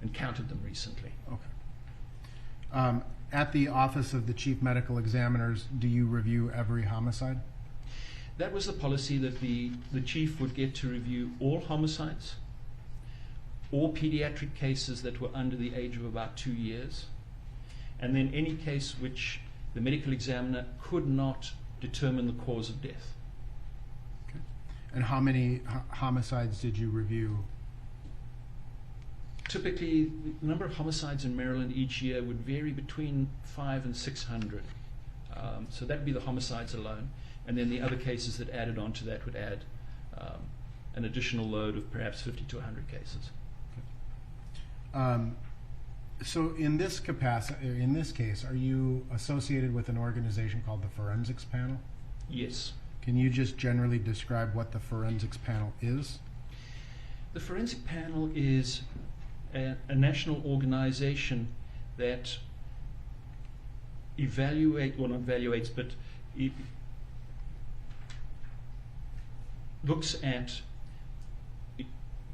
and counted them recently. Okay. At the Office of the Chief Medical Examiners, do you review every homicide? That was the policy, that the chief would get to review all homicides, all pediatric cases that were under the age of about 2 years, and then any case which the medical examiner could not determine the cause of death. Okay. And how many homicides did you review? Typically, the number of homicides in Maryland each year would vary between 500 and 600. So that would be the homicides alone. And then the other cases that added on to that would add an additional load of perhaps 50 to 100 cases. So in this capacity, in this case, are you associated with an organization called the Forensics Panel? Yes. Can you just generally describe what the Forensics Panel is? The Forensic Panel is a national organization that not evaluates, but looks at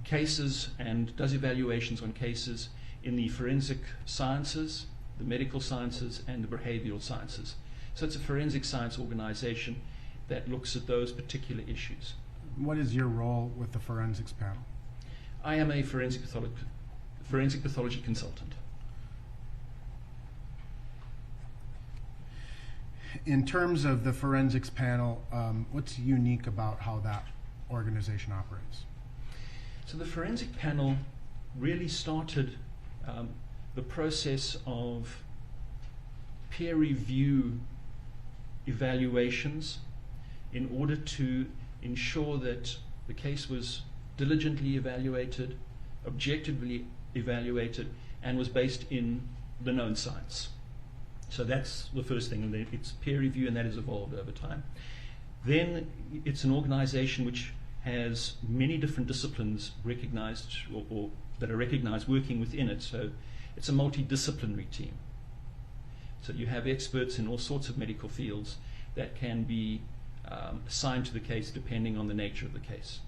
cases and does evaluations on cases in the forensic sciences, the medical sciences, and the behavioral sciences. So it's a forensic science organization that looks at those particular issues. What is your role with the Forensics Panel? I am a forensic pathology consultant. In terms of the Forensics Panel, what's unique about how that organization operates? So the Forensic Panel really started the process of peer review evaluations in order to ensure that the case was diligently evaluated, objectively evaluated, and was based in the known science. So that's the first thing, and it's peer review, and that has evolved over time. Then it's an organization which has many different disciplines recognized or that are recognized working within it. So it's a multidisciplinary team. So you have experts in all sorts of medical fields that can be assigned to the case depending on the nature of the case.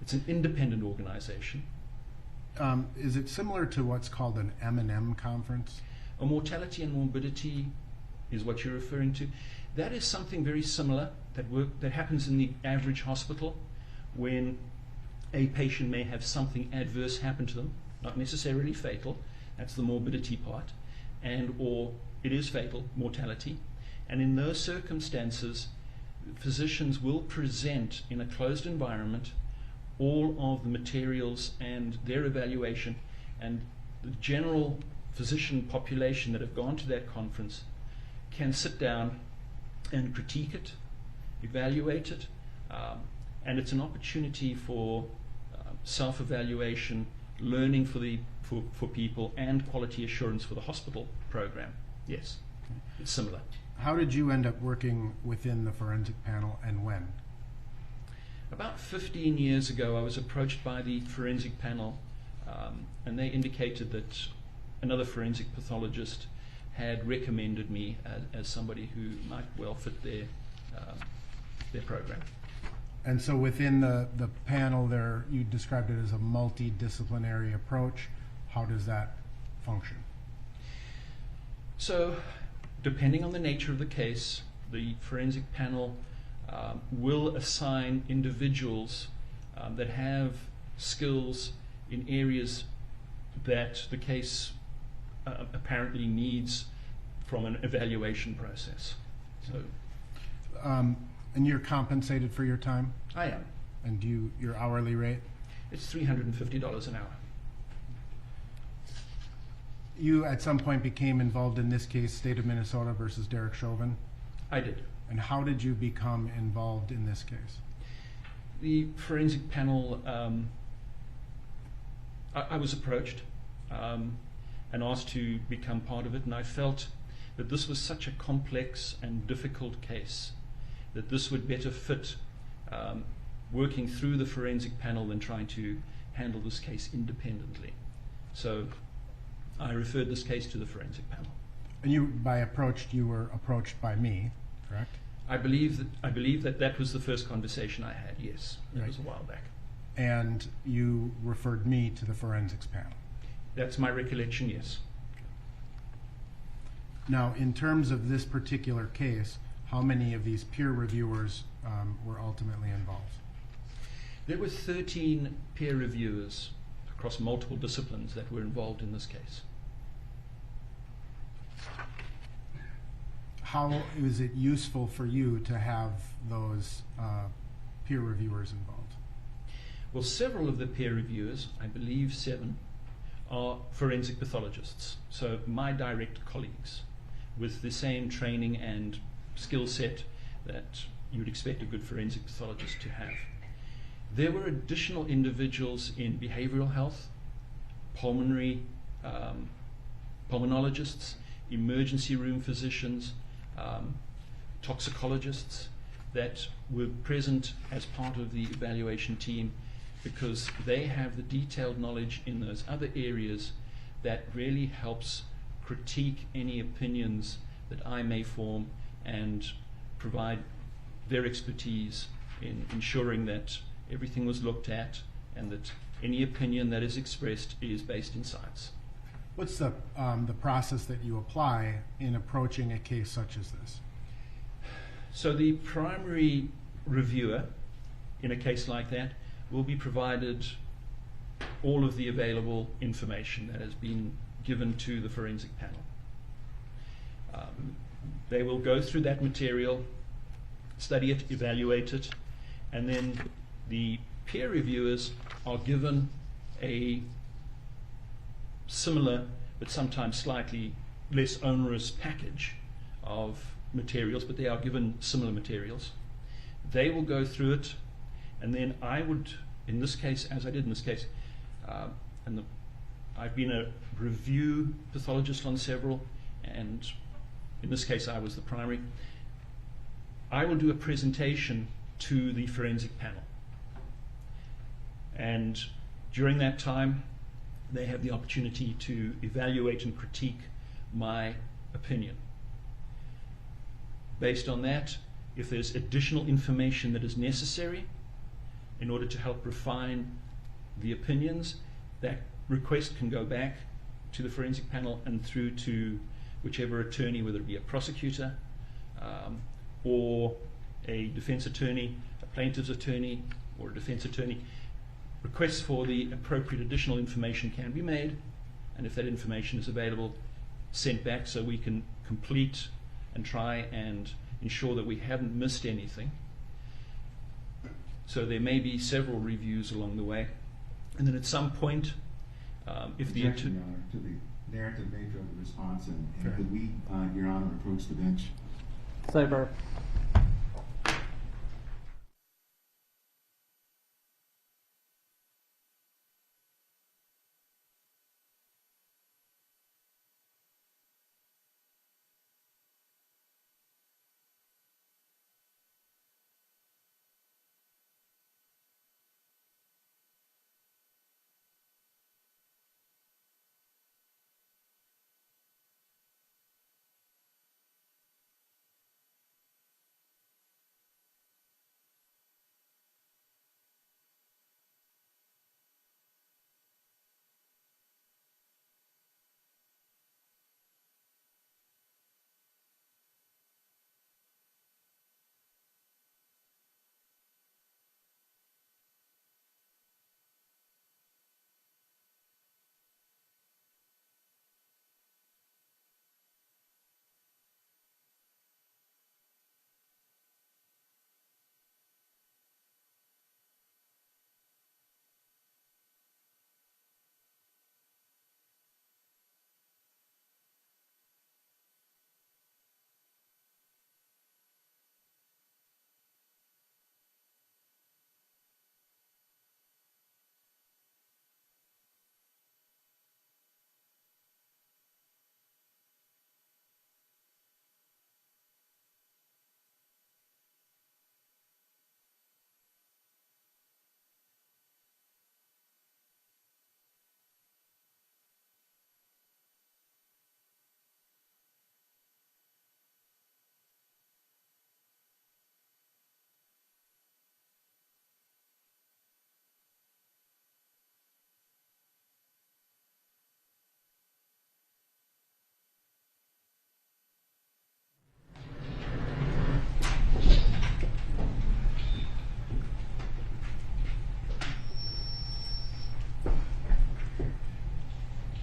It's an independent organization. Is it similar to what's called an M&M conference? A mortality and morbidity is what you're referring to. That is something very similar that happens in the average hospital when a patient may have something adverse happen to them, not necessarily fatal, that's the morbidity part, or it is fatal, mortality. And in those circumstances, physicians will present in a closed environment all of the materials and their evaluation, and the general physician population that have gone to that conference can sit down and critique it, evaluate it, and it's an opportunity for self-evaluation, learning for people, and quality assurance for the hospital program. Yes, it's similar. How did you end up working within the Forensic Panel, and when? About 15 years ago, I was approached by the Forensic Panel, and they indicated that another forensic pathologist had recommended me as somebody who might well fit their program. And so within the panel there, you described it as a multidisciplinary approach. How does that function? So, depending on the nature of the case, the Forensic Panel will assign individuals that have skills in areas that the case apparently needs from an evaluation process. So, and you're compensated for your time? I am. And your hourly rate? It's $350 an hour. You at some point became involved in this case, State of Minnesota versus Derek Chauvin? I did. And how did you become involved in this case? The Forensic Panel, I was approached and asked to become part of it, and I felt that this was such a complex and difficult case that this would better fit working through the Forensic Panel than trying to handle this case independently. So I referred this case to the Forensic Panel. And you were approached by me, correct? I believe that was the first conversation I had, yes. It was a while back. And you referred me to the Forensics Panel? That's my recollection, yes. Now, in terms of this particular case, how many of these peer reviewers were ultimately involved? There were 13 peer reviewers across multiple disciplines that were involved in this case. How is it useful for you to have those peer reviewers involved? Well, several of the peer reviewers, I believe 7, are forensic pathologists, so my direct colleagues with the same training and skill set that you would expect a good forensic pathologist to have. There were additional individuals in behavioral health, pulmonary pulmonologists, emergency room physicians, toxicologists that were present as part of the evaluation team, because they have the detailed knowledge in those other areas that really helps critique any opinions that I may form and provide their expertise in ensuring that everything was looked at and that any opinion that is expressed is based in science. What's the process that you apply in approaching a case such as this? So the primary reviewer in a case like that will be provided all of the available information that has been given to the forensic panel. They will go through that material, study it, evaluate it, and then the peer reviewers are given a similar but sometimes slightly less onerous package of materials, but they are given similar materials. They will go through it, and then I would, in this case, as I did in this case, I've been a review pathologist on several, and in this case I was the primary. I will do a presentation to the forensic panel, and during that time they have the opportunity to evaluate and critique my opinion. Based on that, if there's additional information that is necessary in order to help refine the opinions, that request can go back to the forensic panel and through to whichever attorney, whether it be a prosecutor or a defense attorney, a plaintiff's attorney or a defense attorney. Requests for the appropriate additional information can be made, and if that information is available, sent back so we can complete and try and ensure that we haven't missed anything. So there may be several reviews along the way, and then at some point, if the Objection, Your Honor, to the narrative nature of the response, and Sure. could we, Your Honor, approach the bench? Sidebar.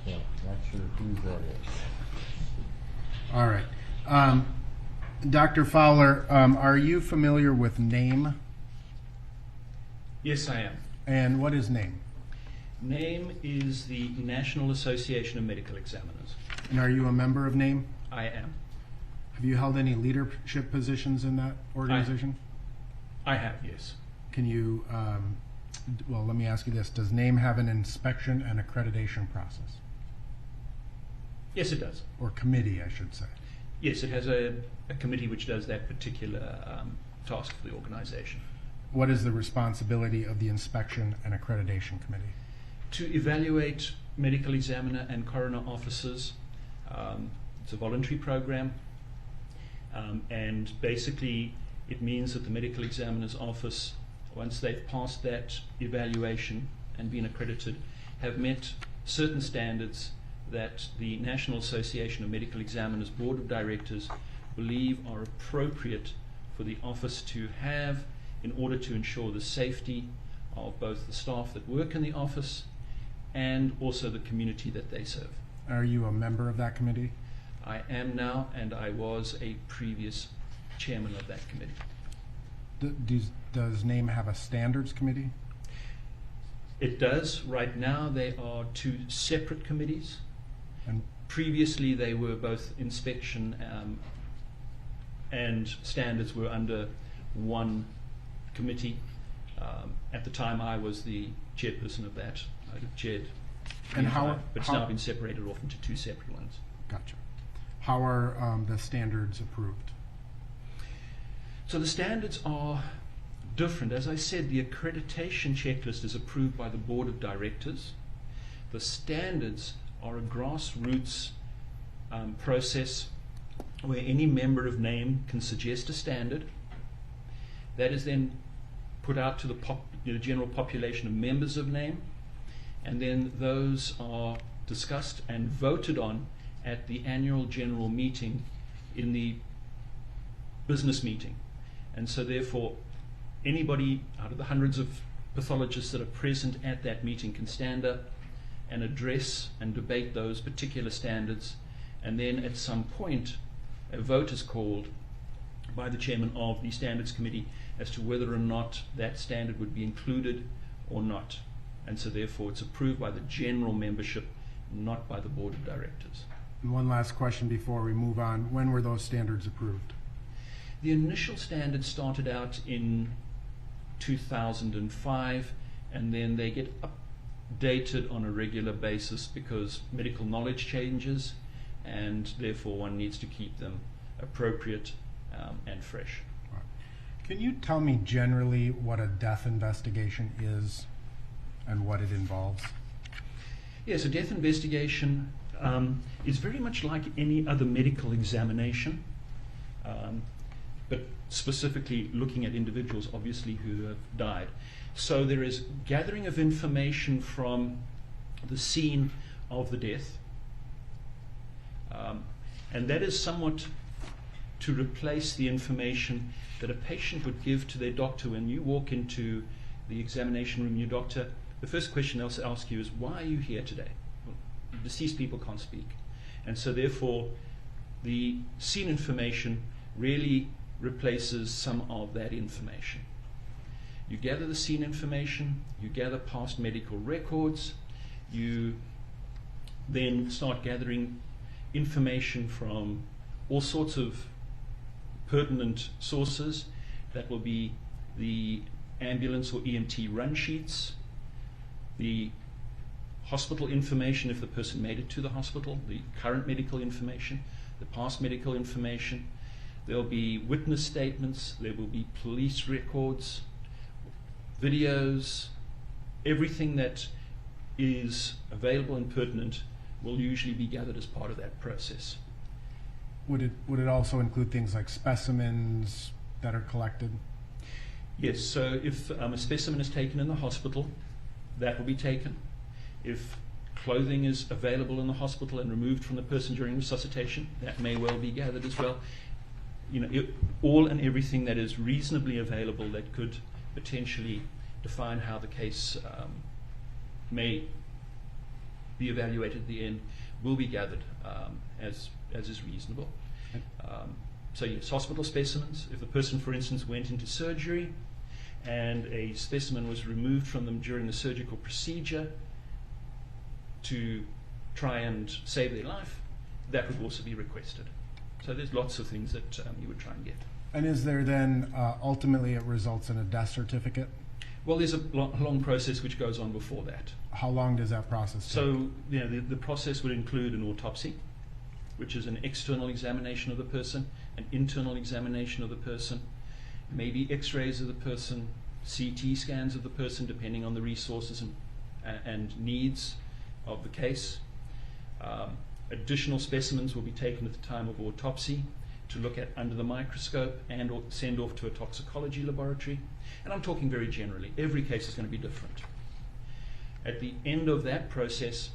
Yeah, not sure whose that is. All right. Dr. Fowler, are you familiar with NAME? Yes, I am. And what is NAME? NAME is the National Association of Medical Examiners. And are you a member of NAME? I am. Have you held any leadership positions in that organization? I have, yes. Can you, well, let me ask you this. Does NAME have an inspection and accreditation process? Yes, it does. Or committee, I should say. Yes, it has a committee which does that particular task for the organization. What is the responsibility of the inspection and accreditation committee? To evaluate medical examiner and coroner officers. It's a voluntary program, and basically it means that the medical examiner's office, once they've passed that evaluation and been accredited, have met certain standards that the National Association of Medical Examiners Board of Directors believe are appropriate for the office to have in order to ensure the safety of both the staff that work in the office and also the community that they serve. Are you a member of that committee? I am now, and I was a previous chairman of that committee. Does NAME have a standards committee? It does. Right now, they are two separate committees. And Previously, they were both inspection and standards were under one committee. At the time, I was the chairperson of that. I chaired, And how- but it's how- now been separated off into two separate ones. Gotcha. How are the standards approved? So the standards are different. As I said, the accreditation checklist is approved by the board of directors. The standards are a grassroots process where any member of NAME can suggest a standard. That is then put out to the general population of members of NAME, and then those are discussed and voted on at the annual general meeting in the business meeting. And so therefore, anybody out of the hundreds of pathologists that are present at that meeting can stand up and address and debate those particular standards, and then at some point a vote is called by the chairman of the standards committee as to whether or not that standard would be included or not. And so therefore it's approved by the general membership, not by the board of directors. And one last question before we move on. When were those standards approved? The initial standards started out in 2005, and then they get updated on a regular basis because medical knowledge changes, and therefore one needs to keep them appropriate and fresh. Can you tell me generally what a death investigation is and what it involves? Yes, a death investigation is very much like any other medical examination, but specifically looking at individuals, obviously, who have died. So there is gathering of information from the scene of the death, and that is somewhat to replace the information that a patient would give to their doctor. When you walk into the examination room, your doctor, the first question they'll ask you is, why are you here today? Well, deceased people can't speak. And so therefore, the scene information really replaces some of that information. You gather the scene information, you gather past medical records, you then start gathering information from all sorts of pertinent sources. That will be the ambulance or EMT run sheets, the hospital information if the person made it to the hospital, the current medical information, the past medical information. There will be witness statements, there will be police records, videos, everything that is available and pertinent will usually be gathered as part of that process. Would it also include things like specimens that are collected? Yes, so if a specimen is taken in the hospital, that will be taken. If clothing is available in the hospital and removed from the person during resuscitation, that may well be gathered as well. You know, all and everything that is reasonably available that could potentially define how the case may be evaluated at the end will be gathered as is reasonable. So yes, hospital specimens. If the person, for instance, went into surgery and a specimen was removed from them during the surgical procedure to try and save their life, that would also be requested. So there's lots of things that you would try and get. And is there then, ultimately it results in a death certificate? Well, there's a long process which goes on before that. How long does that process take? So the process would include an autopsy, which is an external examination of the person, an internal examination of the person, maybe x-rays of the person, CT scans of the person, depending on the resources and needs of the case. Additional specimens will be taken at the time of autopsy to look at under the microscope and or send off to a toxicology laboratory. And I'm talking very generally. Every case is going to be different. At the end of that process,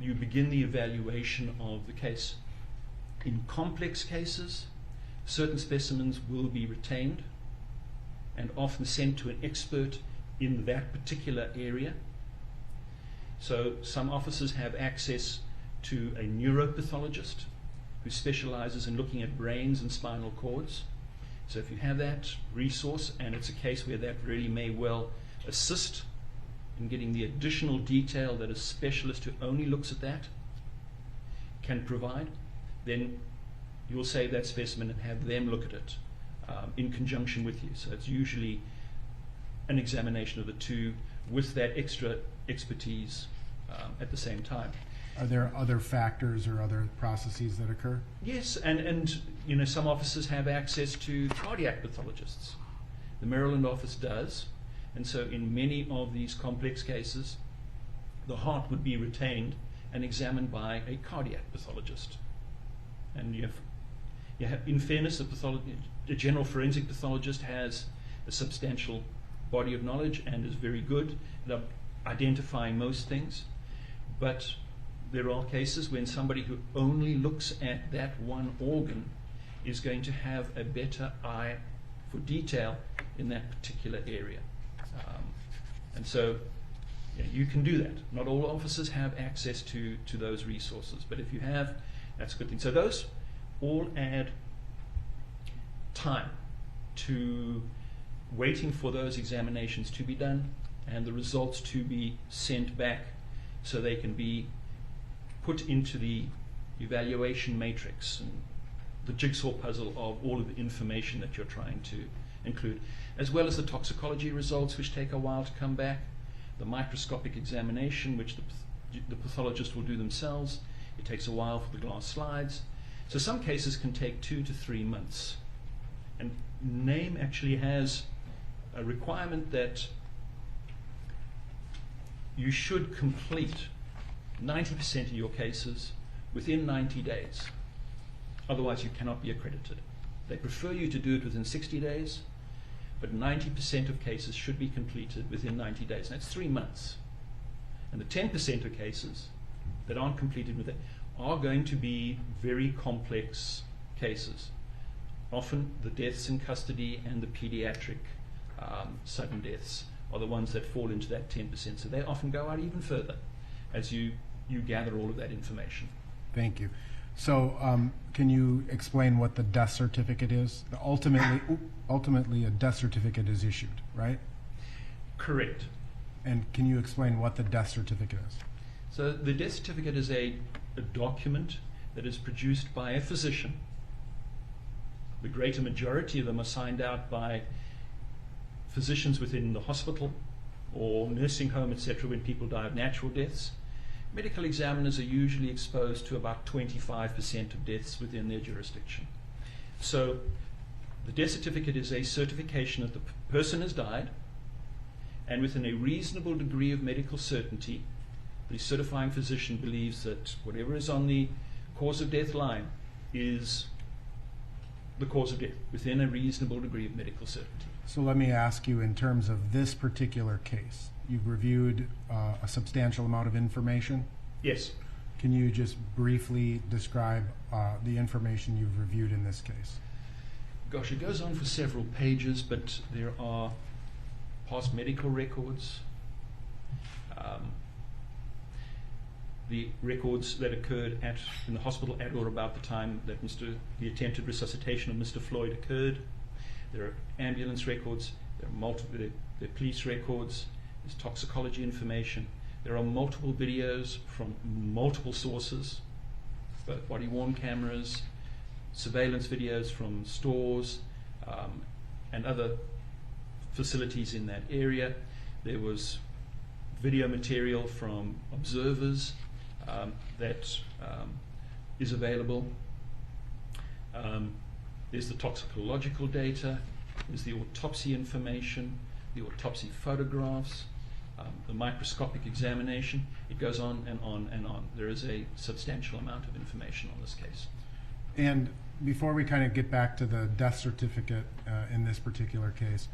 you begin the evaluation of the case. In complex cases, certain specimens will be retained and often sent to an expert in that particular area. So some officers have access to a neuropathologist who specializes in looking at brains and spinal cords. So if you have that resource, and it's a case where that really may well assist in getting the additional detail that a specialist who only looks at that can provide, then you'll save that specimen and have them look at it in conjunction with you. So it's usually an examination of the two with that extra expertise at the same time. Are there other factors or other processes that occur? Yes, and you know, some offices have access to cardiac pathologists. The Maryland office does, and so in many of these complex cases, the heart would be retained and examined by a cardiac pathologist. And you have, in fairness, a general forensic pathologist has a substantial body of knowledge and is very good at identifying most things, but there are cases when somebody who only looks at that one organ is going to have a better eye for detail in that particular area. And so you can do that. Not all officers have access to those resources, but if you have, that's a good thing. So those all add time to waiting for those examinations to be done and the results to be sent back so they can be put into the evaluation matrix and the jigsaw puzzle of all of the information that you're trying to include, as well as the toxicology results, which take a while to come back, the microscopic examination, which the pathologist will do themselves. It takes a while for the glass slides. So some cases can take 2 to 3 months. And NAME actually has a requirement that you should complete 90% of your cases within 90 days. Otherwise, you cannot be accredited. They prefer you to do it within 60 days, but 90% of cases should be completed within 90 days. And that's 3 months. And the 10% of cases that aren't completed with it are going to be very complex cases. Often the deaths in custody and the pediatric sudden deaths are the ones that fall into that 10%. So they often go out even further as you gather all of that information. Thank you. So can you explain what the death certificate is? Ultimately, a death certificate is issued, right? Correct. And can you explain what the death certificate is? So the death certificate is a document that is produced by a physician. The greater majority of them are signed out by physicians within the hospital or nursing home, etc., when people die of natural deaths. Medical examiners are usually exposed to about 25% of deaths within their jurisdiction. So the death certificate is a certification that the person has died, and within a reasonable degree of medical certainty, the certifying physician believes that whatever is on the cause of death line is the cause of death within a reasonable degree of medical certainty. So let me ask you, in terms of this particular case, you've reviewed a substantial amount of information. Yes. Can you just briefly describe the information you've reviewed in this case? Gosh, it goes on for several pages, but there are past medical records. the records that occurred in the hospital at or about the time that the attempted resuscitation of Mr. Floyd occurred. There are ambulance records, there are police records, there's toxicology information. There are multiple videos from multiple sources, both body-worn cameras, surveillance videos from stores, and other facilities in that area. There was video material from observers that is available. There's the toxicological data, there's the autopsy information, the autopsy photographs, the microscopic examination. It goes on and on and on. There is a substantial amount of information on this case. And before we kind of get back to the death certificate in this particular case,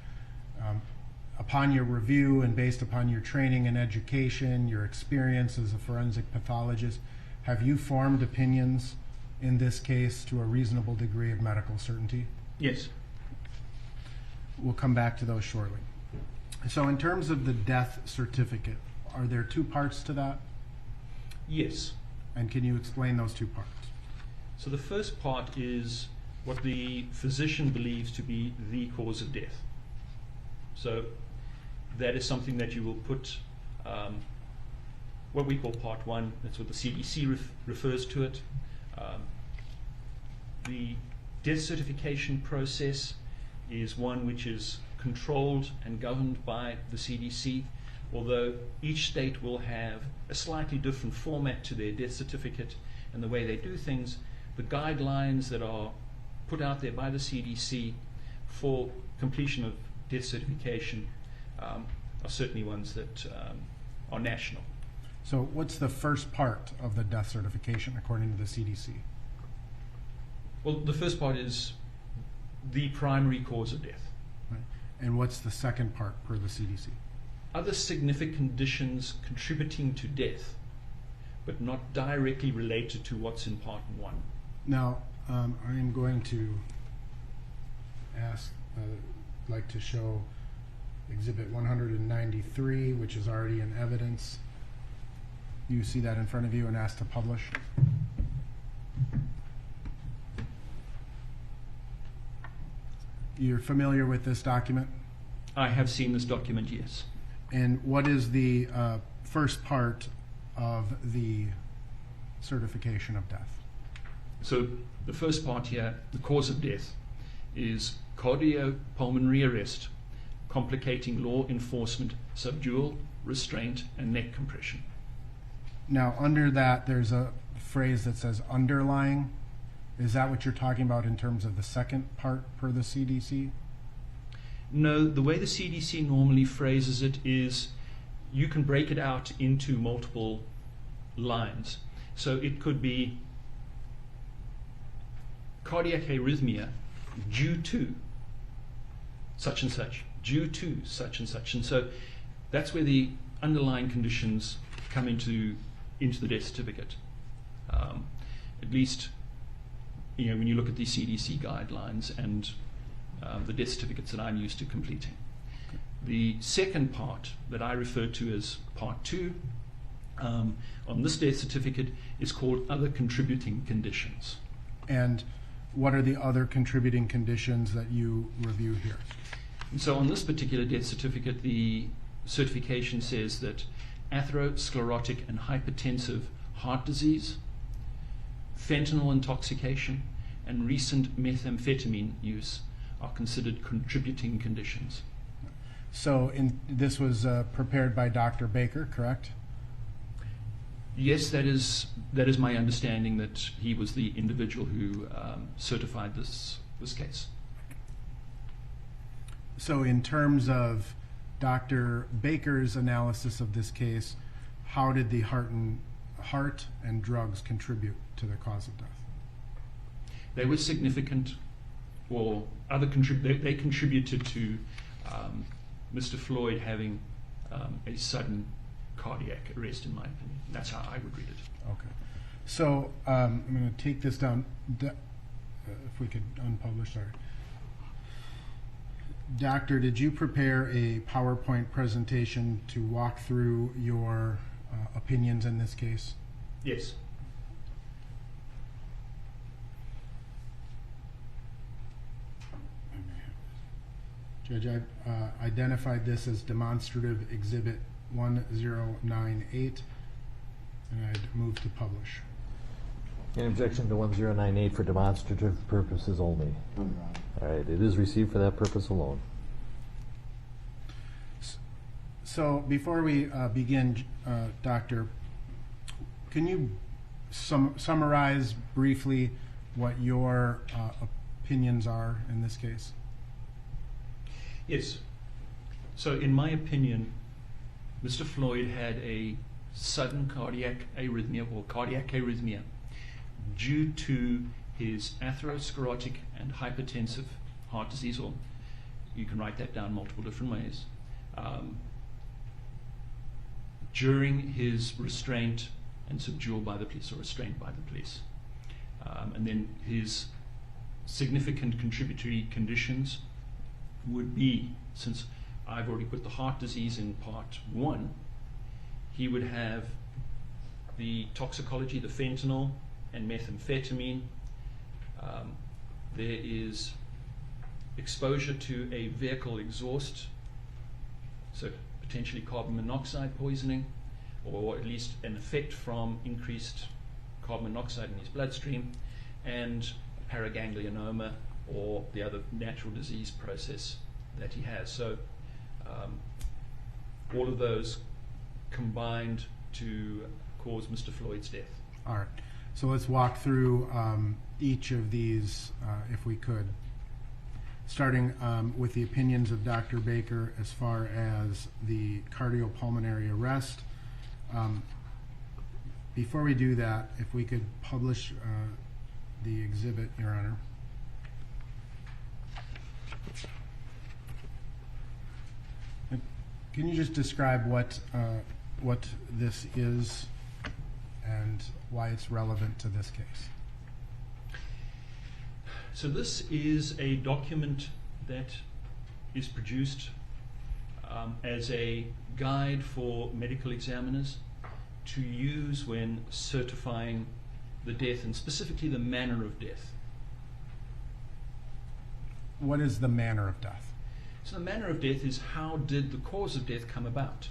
upon your review and based upon your training and education, your experience as a forensic pathologist, have you formed opinions in this case to a reasonable degree of medical certainty? Yes. We'll come back to those shortly. So in terms of the death certificate, are there two parts to that? Yes. And can you explain those two parts? So the first part is what the physician believes to be the cause of death. So that is something that you will put what we call part one. That's what the CDC refers to it. The death certification process is one which is controlled and governed by the CDC, although each state will have a slightly different format to their death certificate and the way they do things. The guidelines that are put out there by the CDC for completion of death certification are certainly ones that are national. So what's the first part of the death certification according to the CDC? Well, the first part is the primary cause of death. Right. And what's the second part per the CDC? Other significant conditions contributing to death, but not directly related to what's in part one. Now, I am going to like to show Exhibit 193, which is already in evidence. You see that in front of you and ask to publish. You're familiar with this document? I have seen this document, yes. And what is the first part of the certification of death? So the first part here, the cause of death, is cardiopulmonary arrest, complicating law enforcement, subdual, restraint, and neck compression. Now, under that, there's a phrase that says underlying. Is that what you're talking about in terms of the second part per the CDC? No, the way the CDC normally phrases it is you can break it out into multiple lines. So it could be cardiac arrhythmia due to such and such, due to such and such. And so that's where the underlying conditions come into the death certificate. At least, when you look at the CDC guidelines and the death certificates that I'm used to completing. The second part that I refer to as part two on this death certificate is called other contributing conditions. And what are the other contributing conditions that you review here? And so on this particular death certificate, the certification says that atherosclerotic and hypertensive heart disease, fentanyl intoxication, and recent methamphetamine use are considered contributing conditions. So this was prepared by Dr. Baker, correct? Yes, that is my understanding, that he was the individual who certified this case. So in terms of Dr. Baker's analysis of this case, how did the heart and drugs contribute to the cause of death? They were significant, or they contributed to Mr. Floyd having a sudden cardiac arrest, in my opinion. That's how I would read it. Okay. So I'm going to take this down. If we could unpublish, sorry. Doctor, did you prepare a PowerPoint presentation to walk through your opinions in this case? Yes. Judge, I've identified this as demonstrative exhibit 1098, and I'd move to publish. Any objection to 1098 for demonstrative purposes only? No, Your Honor. All right, it is received for that purpose alone. So before we begin, Doctor, can you summarize briefly what your opinions are in this case? Yes. So in my opinion, Mr. Floyd had a sudden cardiac arrhythmia or cardiac arrhythmia due to his atherosclerotic and hypertensive heart disease, or you can write that down multiple different ways, during his restraint and subdual by the police, or restraint by the police. And then his significant contributory conditions would be, since I've already put the heart disease in part 1, he would have the toxicology, the fentanyl and methamphetamine. There is exposure to a vehicle exhaust, so potentially carbon monoxide poisoning, or at least an effect from increased carbon monoxide in his bloodstream, and paraganglionoma, or the other natural disease process that he has. So all of those combined to cause Mr. Floyd's death. All right. So let's walk through each of these, if we could, starting with the opinions of Dr. Baker as far as the cardiopulmonary arrest. Before we do that, if we could publish the exhibit, Your Honor. Can you just describe what this is and why it's relevant to this case? So this is a document that is produced as a guide for medical examiners to use when certifying the death, and specifically the manner of death. What is the manner of death? So the manner of death is, how did the cause of death come about?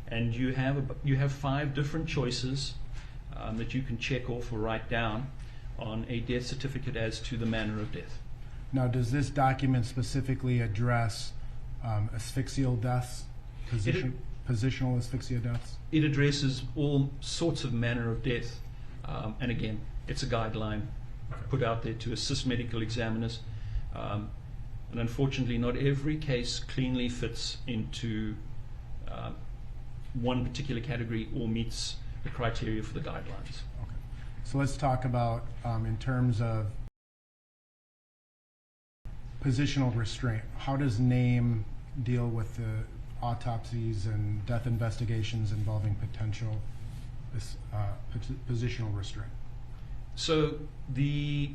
And you have 5 different choices that you can check off or write down on a death certificate as to the manner of death. Now, does this document specifically address asphyxial deaths, positional asphyxia deaths? It addresses all sorts of manner of death, and again, it's a guideline put out there to assist medical examiners. And unfortunately, not every case cleanly fits into one particular category or meets the criteria for the guidelines. Okay. So let's talk about, in terms of positional restraint, how does NAME deal with the autopsies and death investigations involving potential positional restraint? So the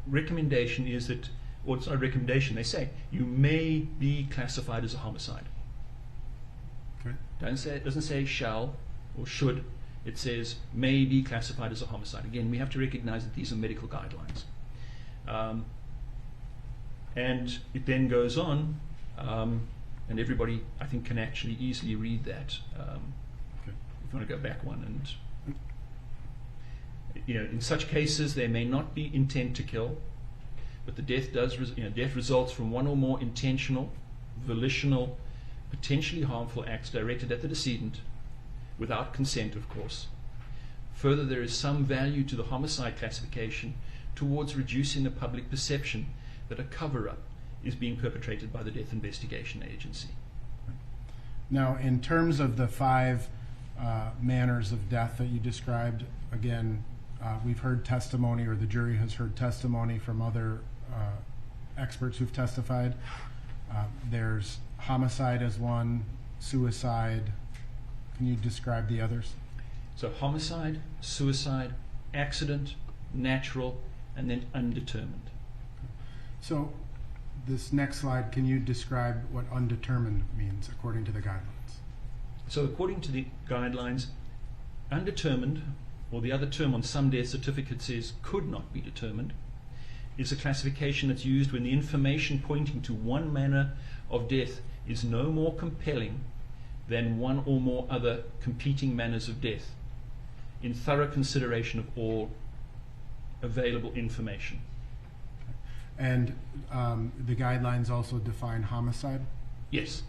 recommendation is that, or it's not a recommendation, they say you may be classified as a homicide. Okay. It doesn't say shall or should. It says may be classified as a homicide. Again, we have to recognize that these are medical guidelines. And it then goes on, and everybody, I think, can actually easily read that. Okay. If you want to go back one, and in such cases there may not be intent to kill, but the death death results from one or more intentional, volitional, potentially harmful acts directed at the decedent, without consent, of course. Further, there is some value to the homicide classification towards reducing the public perception that a cover-up is being perpetrated by the Death Investigation Agency. Now, in terms of the 5 manners of death that you described, again, we've heard testimony, or the jury has heard testimony from other experts who've testified. There's homicide as one, suicide. Can you describe the others? So homicide, suicide, accident, natural, and then undetermined. So this next slide, can you describe what undetermined means according to the guidelines? So according to the guidelines, Undetermined, or the other term on some death certificates is could not be determined, is a classification that's used when the information pointing to one manner of death is no more compelling than one or more other competing manners of death, in thorough consideration of all available information. And the guidelines also define homicide? Yes.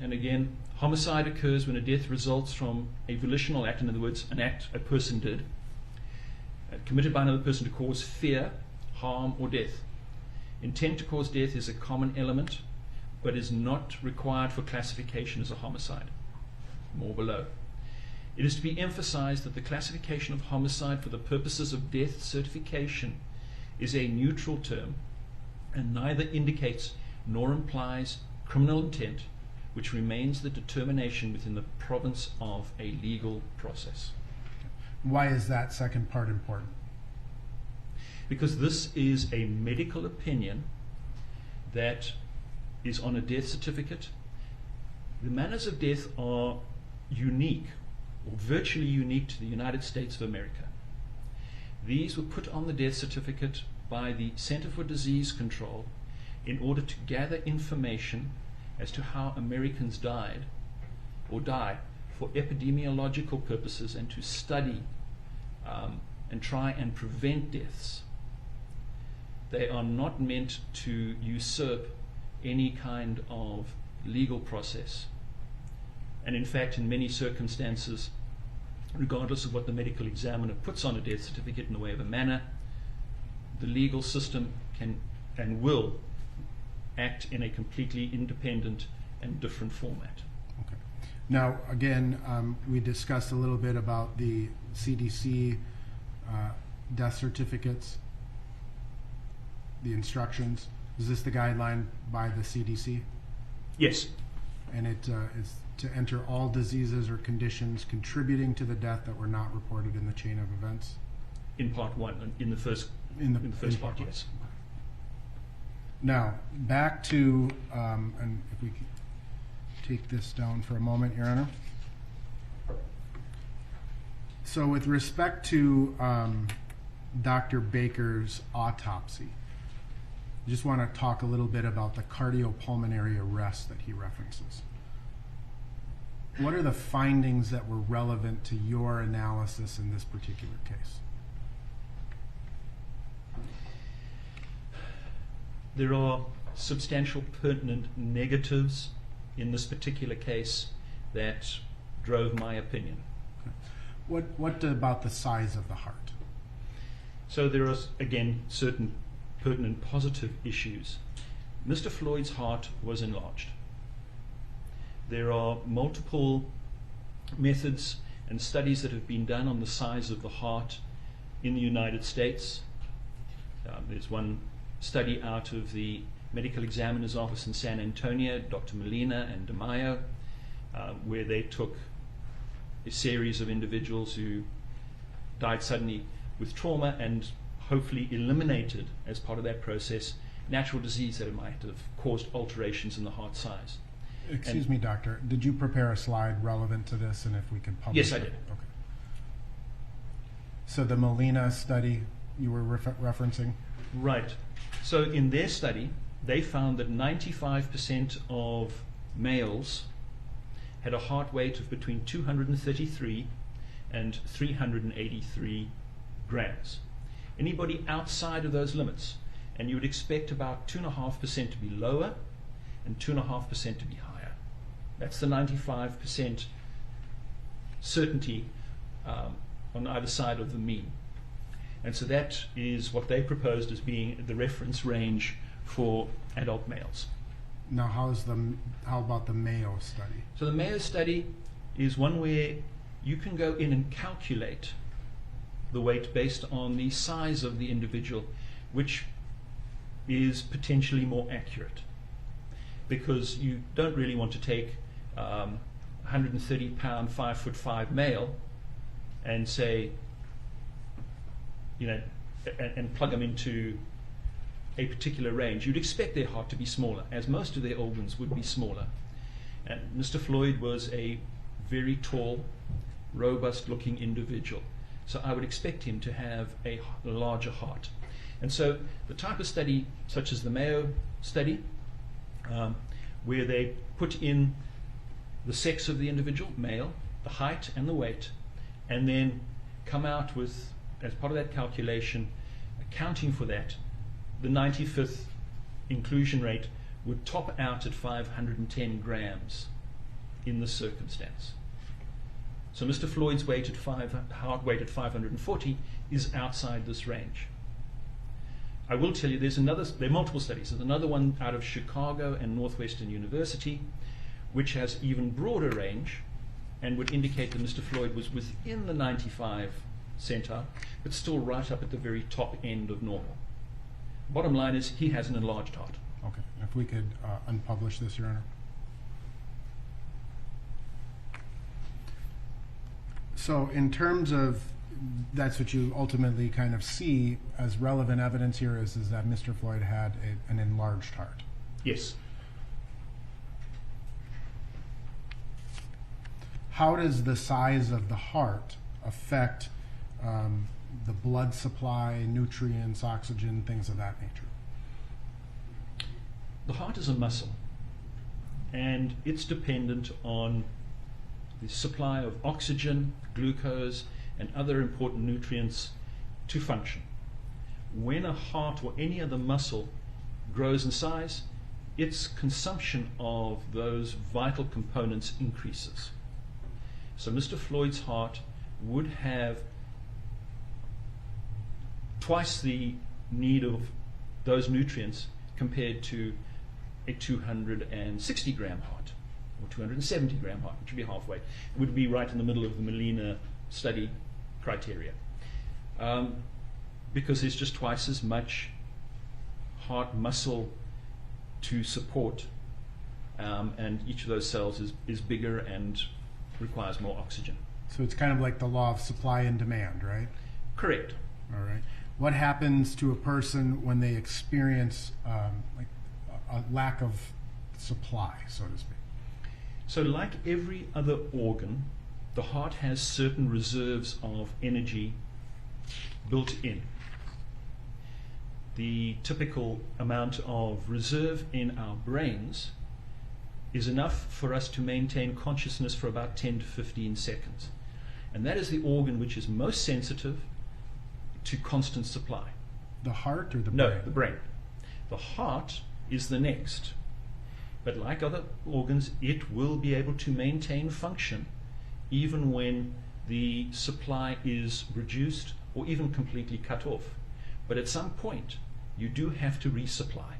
And again, homicide occurs when a death results from a volitional act, in other words, an act a person did, committed by another person to cause fear, harm, or death. Intent to cause death is a common element, but is not required for classification as a homicide. More below. It is to be emphasized that the classification of homicide for the purposes of death certification is a neutral term and neither indicates nor implies criminal intent, which remains the determination within the province of a legal process. Why is that second part important? Because this is a medical opinion that is on a death certificate. The manners of death are unique, or virtually unique, to the United States of America. These were put on the death certificate by the Center for Disease Control in order to gather information as to how Americans died or die for epidemiological purposes and to study and try and prevent deaths. They are not meant to usurp any kind of legal process. And in fact, in many circumstances, regardless of what the medical examiner puts on a death certificate in the way of a manner, the legal system can and will act in a completely independent and different format. Okay. Now, again, we discussed a little bit about the CDC death certificates, the instructions. Is this the guideline by the CDC? Yes. And it is to enter all diseases or conditions contributing to the death that were not reported in the chain of events? In part one, in the first part, one. yes. Now, back to, and if we could take this down for a moment, Your Honor. So with respect to Dr. Baker's autopsy, I just want to talk a little bit about the cardiopulmonary arrest that he references. What are the findings that were relevant to your analysis in this particular case? There are substantial pertinent negatives in this particular case that drove my opinion. What about the size of the heart? So there are, again, certain pertinent positive issues. Mr. Floyd's heart was enlarged. There are multiple methods and studies that have been done on the size of the heart in the United States. There's one study out of the medical examiner's office in San Antonio, Dr. Molina and De Mayo, where they took a series of individuals who died suddenly with trauma and hopefully eliminated, as part of that process, natural disease that might have caused alterations in the heart size. Excuse me, doctor, did you prepare a slide relevant to this, and if we could publish Yes, it? I did. Okay. So the Molina study you were referencing? Right. So in their study, they found that 95% of males had a heart weight of between 233 and 383 grams. Anybody outside of those limits, and you would expect about 2.5% to be lower and 2.5% to be higher. That's the 95% certainty on either side of the mean. And so that is what they proposed as being the reference range for adult males. Now, how about the Mayo study? So the Mayo study is one where you can go in and calculate the weight based on the size of the individual, which is potentially more accurate, because you don't really want to take 130 pound, 5'5" male and say, and plug them into a particular range. You'd expect their heart to be smaller, as most of their organs would be smaller. And Mr. Floyd was a very tall, robust-looking individual. So I would expect him to have a larger heart. And so the type of study, such as the Mayo Study, where they put in the sex of the individual, male, the height and the weight, and then come out with, as part of that calculation, accounting for that, the 95th inclusion rate would top out at 510 grams in this circumstance. So Mr. Floyd's heart weight at 540 is outside this range. I will tell you, there are multiple studies. There's another one out of Chicago and Northwestern University, which has even broader range and would indicate that Mr. Floyd was within the 95 centile, but still right up at the very top end of normal. Bottom line is, he has an enlarged heart. Okay, if we could unpublish this, Your Honor. So in terms of, that's what you ultimately kind of see as relevant evidence here is that Mr. Floyd had an enlarged heart. Yes. How does the size of the heart affect the blood supply, nutrients, oxygen, things of that nature? The heart is a muscle, and it's dependent on the supply of oxygen, glucose, and other important nutrients to function. When a heart or any other muscle grows in size, its consumption of those vital components increases. So Mr. Floyd's heart would have twice the need of those nutrients compared to a 260 gram heart or 270 gram heart, which would be halfway. It would be right in the middle of the Molina study criteria, because there's just twice as much heart muscle to support, and each of those cells is bigger and requires more oxygen. So it's kind of like the law of supply and demand, right? Correct. All right. What happens to a person when they experience like a lack of supply, so to speak? So like every other organ, the heart has certain reserves of energy built in. The typical amount of reserve in our brains is enough for us to maintain consciousness for about 10 to 15 seconds. And that is the organ which is most sensitive to constant supply. The heart or the brain? No, the brain. The heart is the next. But like other organs, it will be able to maintain function even when the supply is reduced or even completely cut off. But at some point, you do have to resupply,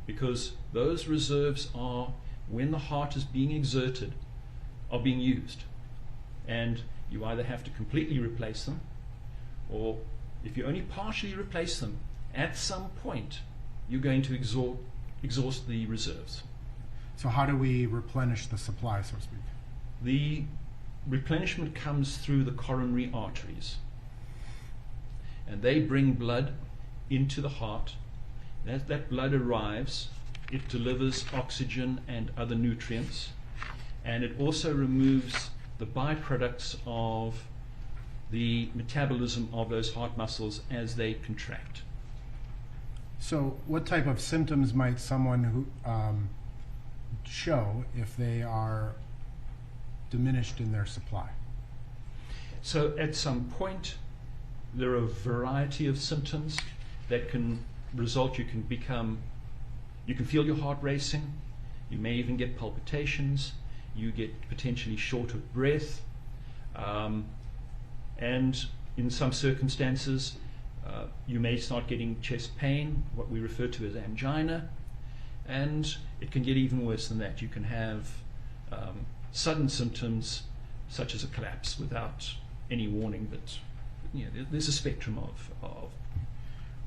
because those reserves are, when the heart is being exerted, are being used. And you either have to completely replace them, or if you only partially replace them, at some point, you're going to exhaust the reserves. So how do we replenish the supply, so to speak? The replenishment comes through the coronary arteries, and they bring blood into the heart. As that blood arrives, it delivers oxygen and other nutrients, and it also removes the byproducts of the metabolism of those heart muscles as they contract. So what type of symptoms might someone who show if they are diminished in their supply? So at some point, there are a variety of symptoms that can result. You can feel your heart racing. You may even get palpitations. You get potentially short of breath. And in some circumstances, you may start getting chest pain, what we refer to as angina. And it can get even worse than that. You can have sudden symptoms such as a collapse without any warning. But there's a spectrum of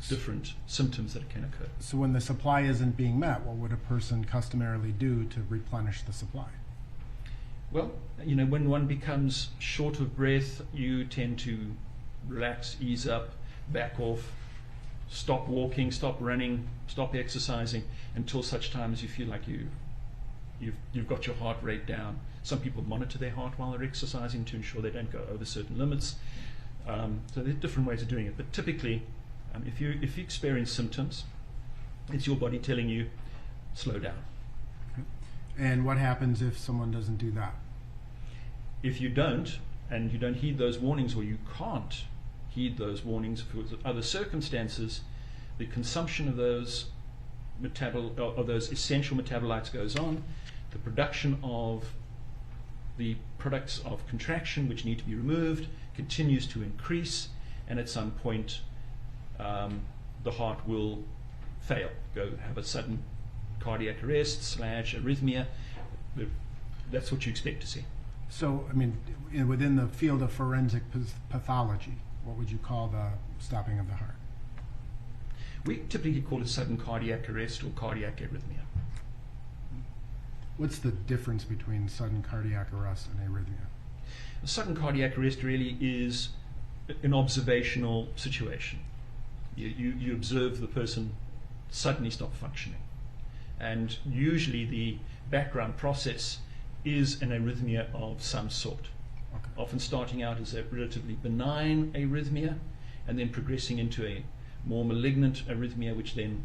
different symptoms that can occur. So when the supply isn't being met, what would a person customarily do to replenish the supply? Well, when one becomes short of breath, you tend to relax, ease up, back off, stop walking, stop running, stop exercising until such time as you feel like you've got your heart rate down. Some people monitor their heart while they're exercising to ensure they don't go over certain limits. So there are different ways of doing it. But typically, if you experience symptoms, it's your body telling you, slow down. And what happens if someone doesn't do that? If you don't, and you don't heed those warnings, or you can't heed those warnings for other circumstances, the consumption of those essential metabolites goes on. The production of the products of contraction, which need to be removed, continues to increase, and at some point the heart will fail, go have a sudden cardiac arrest / arrhythmia. That's what you expect to see. So, I mean, within the field of forensic pathology, what would you call the stopping of the heart? We typically call it sudden cardiac arrest or cardiac arrhythmia. What's the difference between sudden cardiac arrest and arrhythmia? A sudden cardiac arrest really is an observational situation. You observe the person suddenly stop functioning. And usually the background process is an arrhythmia of some sort. Okay. Often starting out as a relatively benign arrhythmia and then progressing into a more malignant arrhythmia, which then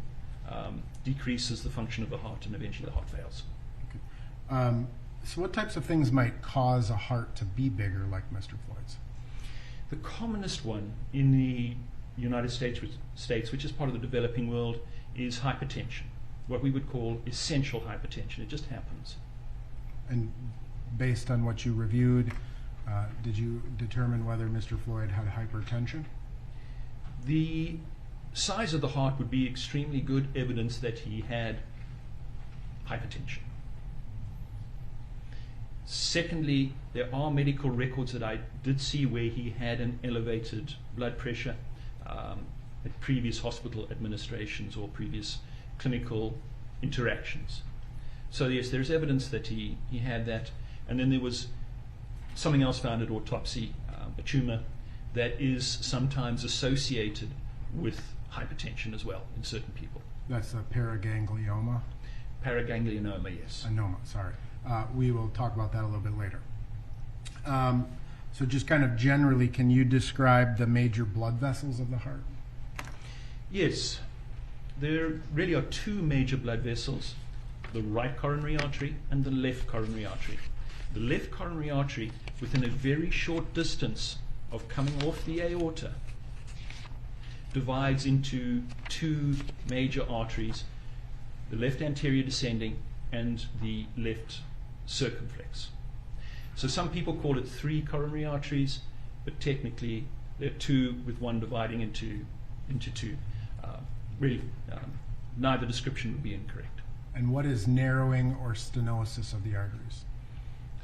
decreases the function of the heart and eventually the heart fails. Okay. So what types of things might cause a heart to be bigger like Mr. Floyd's? The commonest one in the United States, which is part of the developing world, is hypertension, what we would call essential hypertension. It just happens. And based on what you reviewed, did you determine whether Mr. Floyd had hypertension? The size of the heart would be extremely good evidence that he had hypertension. Secondly, there are medical records that I did see where he had an elevated blood pressure at previous hospital administrations or previous clinical interactions. So yes, there's evidence that he had that. And then there was something else found at autopsy, a tumor that is sometimes associated with hypertension as well in certain people. That's a paraganglioma? Paraganglionoma, yes. Anoma, sorry. We will talk about that a little bit later. So just kind of generally, can you describe the major blood vessels of the heart? Yes. There really are two major blood vessels, the right coronary artery and the left coronary artery. The left coronary artery, within a very short distance of coming off the aorta, divides into two major arteries, the left anterior descending and the left circumflex. So some people call it 3 coronary arteries, but technically there are 2 with one dividing into 2. Neither description would be incorrect. And what is narrowing or stenosis of the arteries?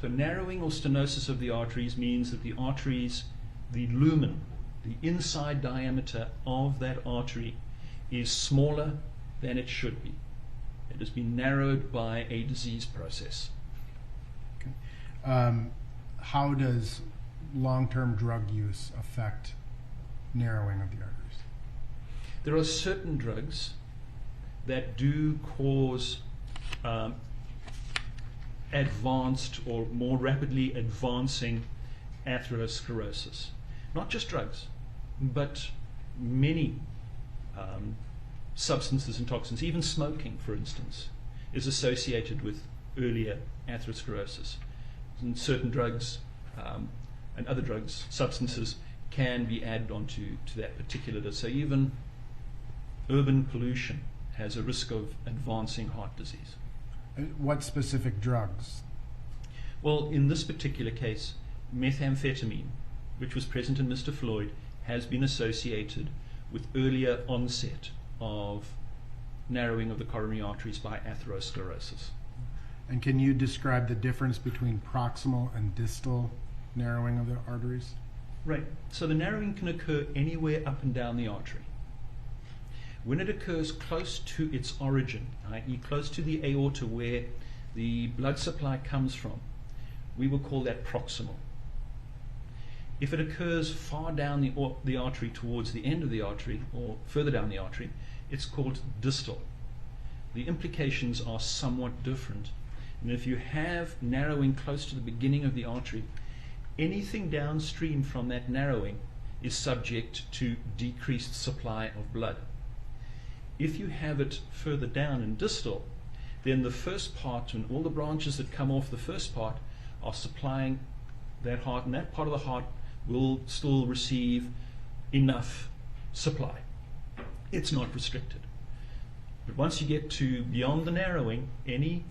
So narrowing or stenosis of the arteries means that the arteries, the lumen, the inside diameter of that artery is smaller than it should be. It has been narrowed by a disease process. Okay. How does long-term drug use affect narrowing of the arteries? There are certain drugs that do cause advanced or more rapidly advancing atherosclerosis. Not just drugs, but many substances and toxins, even smoking, for instance, is associated with earlier atherosclerosis. And certain drugs and other drugs, substances, can be added onto that particular dose. So even urban pollution has a risk of advancing heart disease. What specific drugs? Well, in this particular case, methamphetamine, which was present in Mr. Floyd, has been associated with earlier onset of narrowing of the coronary arteries by atherosclerosis. And can you describe the difference between proximal and distal narrowing of the arteries? Right. So the narrowing can occur anywhere up and down the artery. When it occurs close to its origin, i.e. close to the aorta where the blood supply comes from, we will call that proximal. If it occurs far down the artery towards the end of the artery or further down the artery, it's called distal. The implications are somewhat different. And if you have narrowing close to the beginning of the artery, anything downstream from that narrowing is subject to decreased supply of blood. If you have it further down in distal, then the first part and all the branches that come off the first part are supplying that heart, and that part of the heart will still receive enough supply. It's not restricted. But once you get to beyond the narrowing, any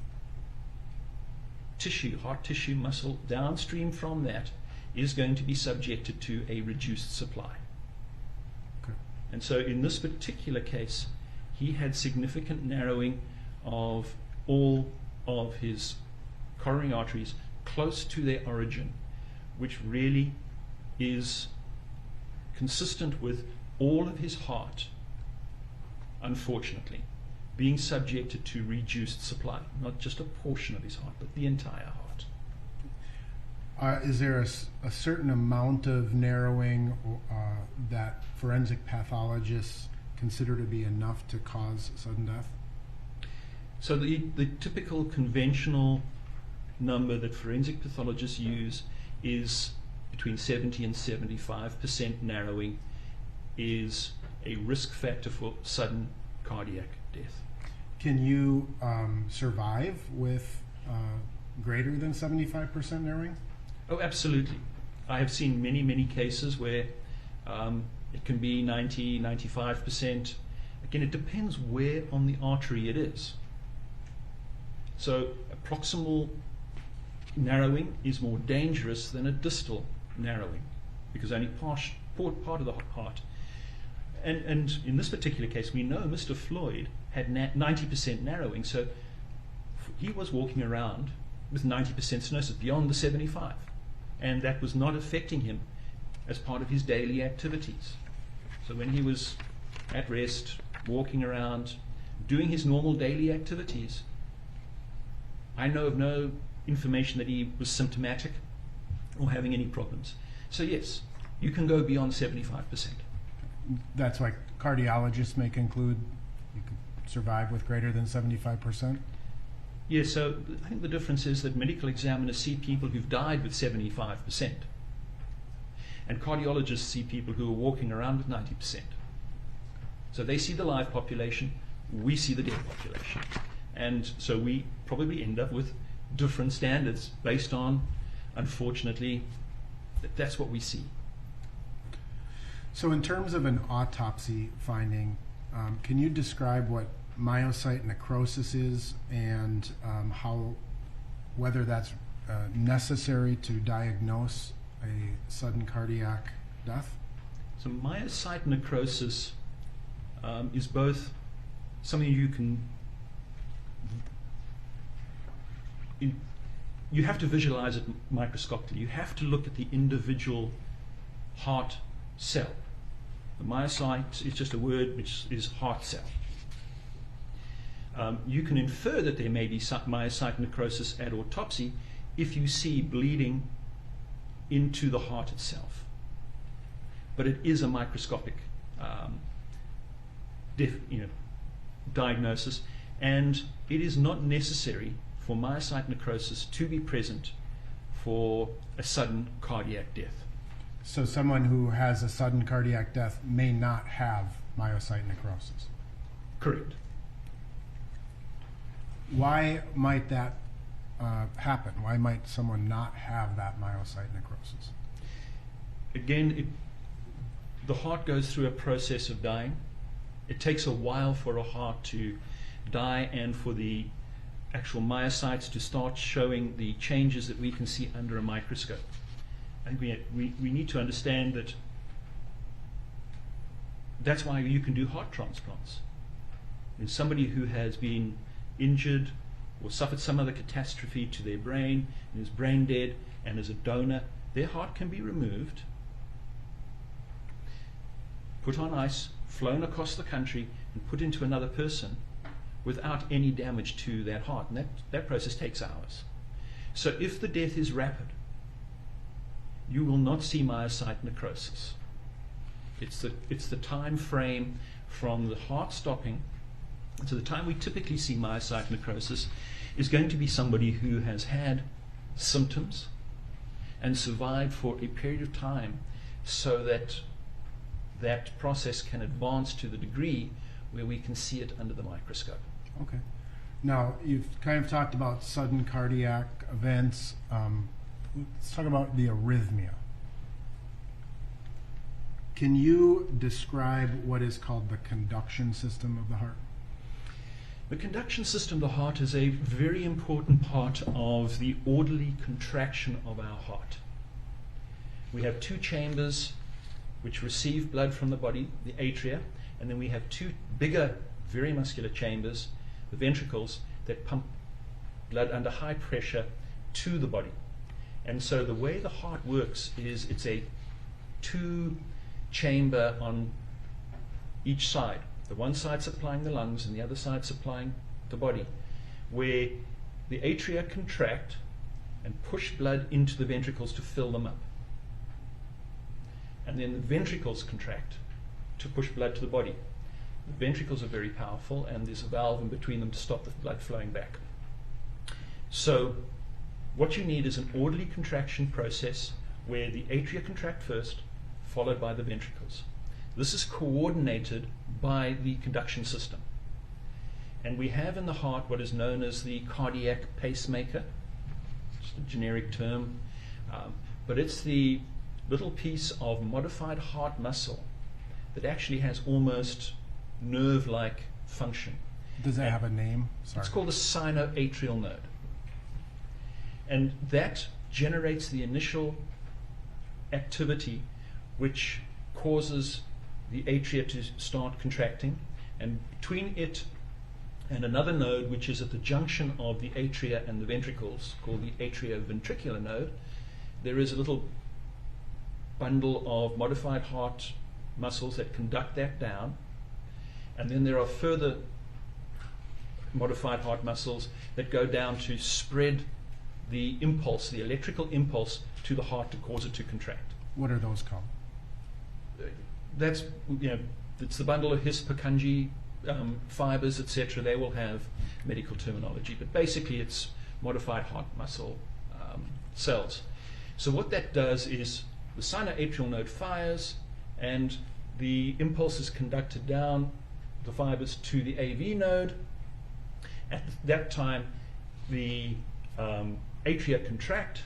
tissue, heart tissue, muscle, downstream from that is going to be subjected to a reduced supply. Okay. And so in this particular case, he had significant narrowing of all of his coronary arteries close to their origin, which really is consistent with all of his heart, unfortunately, being subjected to reduced supply, not just a portion of his heart, but the entire heart. Is there a certain amount of narrowing that forensic pathologists consider to be enough to cause sudden death? So the typical conventional number that forensic pathologists use is between 70 and 75% narrowing is a risk factor for sudden cardiac death. Can you survive with greater than 75% narrowing? Oh, absolutely. I have seen many, many cases where it can be 90, 95%. Again, it depends where on the artery it is. So a proximal narrowing is more dangerous than a distal narrowing because only part of the heart. And in this particular case, we know Mr. Floyd had 90% narrowing, so he was walking around with 90% stenosis beyond the 75, and that was not affecting him as part of his daily activities. So when he was at rest, walking around, doing his normal daily activities, I know of no information that he was symptomatic or having any problems. So yes, you can go beyond 75%. That's why cardiologists may conclude you could survive with greater than 75%? Yes, so I think the difference is that medical examiners see people who've died with 75%, and cardiologists see people who are walking around with 90%. So they see the live population, we see the dead population. And so we probably end up with different standards based on, unfortunately, that's what we see. So in terms of an autopsy finding, can you describe what myocyte necrosis is and whether that's necessary to diagnose a sudden cardiac death? So myocyte necrosis is both something you have to visualize it microscopically. You have to look at the individual heart cell. The myocyte is just a word which is heart cell. You can infer that there may be myocyte necrosis at autopsy if you see bleeding into the heart itself. But it is a microscopic diagnosis, and it is not necessary for myocyte necrosis to be present for a sudden cardiac death. So someone who has a sudden cardiac death may not have myocyte necrosis? Correct. Why might that happen? Why might someone not have that myocyte necrosis? Again, the heart goes through a process of dying. It takes a while for a heart to die and for the actual myocytes to start showing the changes that we can see under a microscope. I think we need to understand that that's why you can do heart transplants. In somebody who has been injured or suffered some other catastrophe to their brain and is brain dead and is a donor, their heart can be removed, put on ice, flown across the country and put into another person without any damage to that heart. And that process takes hours. So if the death is rapid, you will not see myocyte necrosis. It's the time frame from the heart stopping to the time we typically see myocyte necrosis is going to be somebody who has had symptoms and survived for a period of time, so that that process can advance to the degree where we can see it under the microscope. Okay. Now, you've kind of talked about sudden cardiac events. Let's talk about the arrhythmia. Can you describe what is called the conduction system of the heart? The conduction system of the heart is a very important part of the orderly contraction of our heart. We have two chambers which receive blood from the body, the atria, and then we have two bigger, very muscular chambers, the ventricles, that pump blood under high pressure to the body. And so the way the heart works is it's a two-chamber on each side. The one side supplying the lungs and the other side supplying the body, where the atria contract and push blood into the ventricles to fill them up. And then the ventricles contract to push blood to the body. The ventricles are very powerful, and there's a valve in between them to stop the blood flowing back. So what you need is an orderly contraction process where the atria contract first, followed by the ventricles. This is coordinated by the conduction system. And we have in the heart what is known as the cardiac pacemaker. It's a generic term, but it's the little piece of modified heart muscle that actually has almost nerve-like function. Does that have a name? Sorry. It's called the sinoatrial node. And that generates the initial activity which causes the atria to start contracting, and between it and another node which is at the junction of the atria and the ventricles, called the atrioventricular node, there is a little bundle of modified heart muscles that conduct that down, and then there are further modified heart muscles that go down to spread the impulse, the electrical impulse, to the heart to cause it to contract. What are those called? That's, it's the bundle of His, Purkinje fibers, etc. They will have medical terminology, but basically it's modified heart muscle cells. So what that does is the sinoatrial node fires, and the impulse is conducted down the fibers to the AV node. At that time, the atria contract,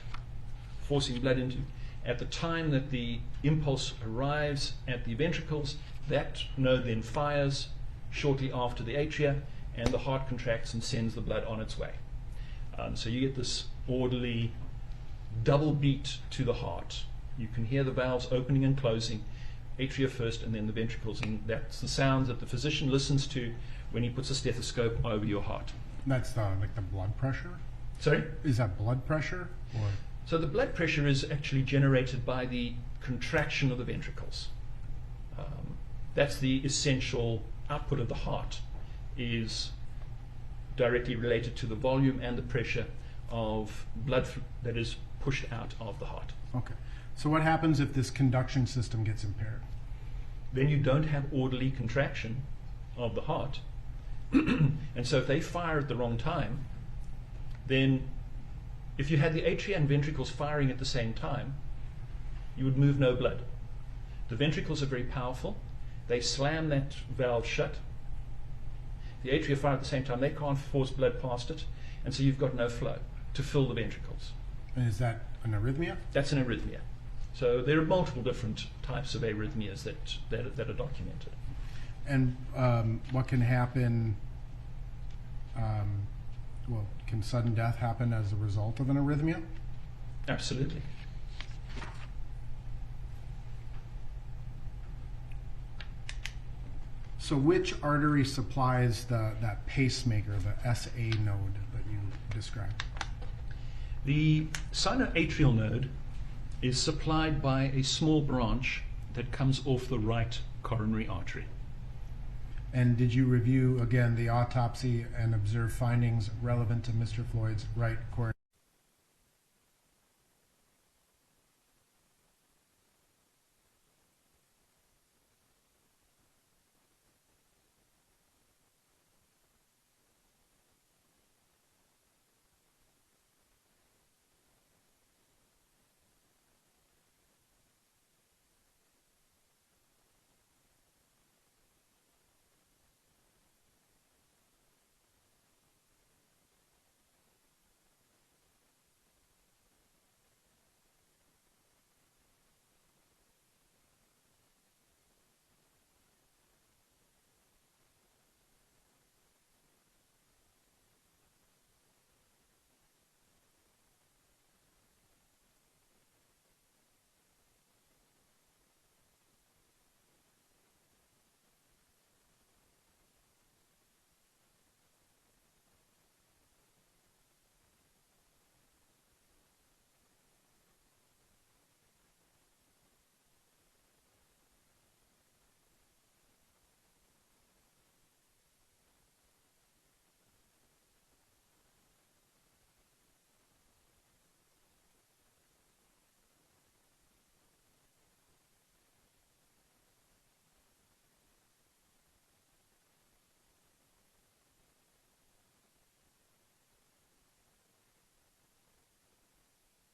forcing blood into. At the time that the impulse arrives at the ventricles, that node then fires shortly after the atria, and the heart contracts and sends the blood on its way. So you get this orderly double beat to the heart. You can hear the valves opening and closing, atria first and then the ventricles, and that's the sounds that the physician listens to when he puts a stethoscope over your heart. That's like the blood pressure? Sorry? Is that blood pressure? Or? So the blood pressure is actually generated by the contraction of the ventricles. That's the essential output of the heart, is directly related to the volume and the pressure of blood that is pushed out of the heart. Okay. So what happens if this conduction system gets impaired? Then you don't have orderly contraction of the heart. And so if they fire at the wrong time, then if you had the atria and ventricles firing at the same time, you would move no blood. The ventricles are very powerful. They slam that valve shut. The atria fire at the same time. They can't force blood past it, and so you've got no flow to fill the ventricles. And is that an arrhythmia? That's an arrhythmia. So there are multiple different types of arrhythmias that are documented. And what can happen, can sudden death happen as a result of an arrhythmia? Absolutely. So which artery supplies that pacemaker, the SA node that you described? The sinoatrial node is supplied by a small branch that comes off the right coronary artery. And did you review, again, the autopsy and observe findings relevant to Mr. Floyd's right coronary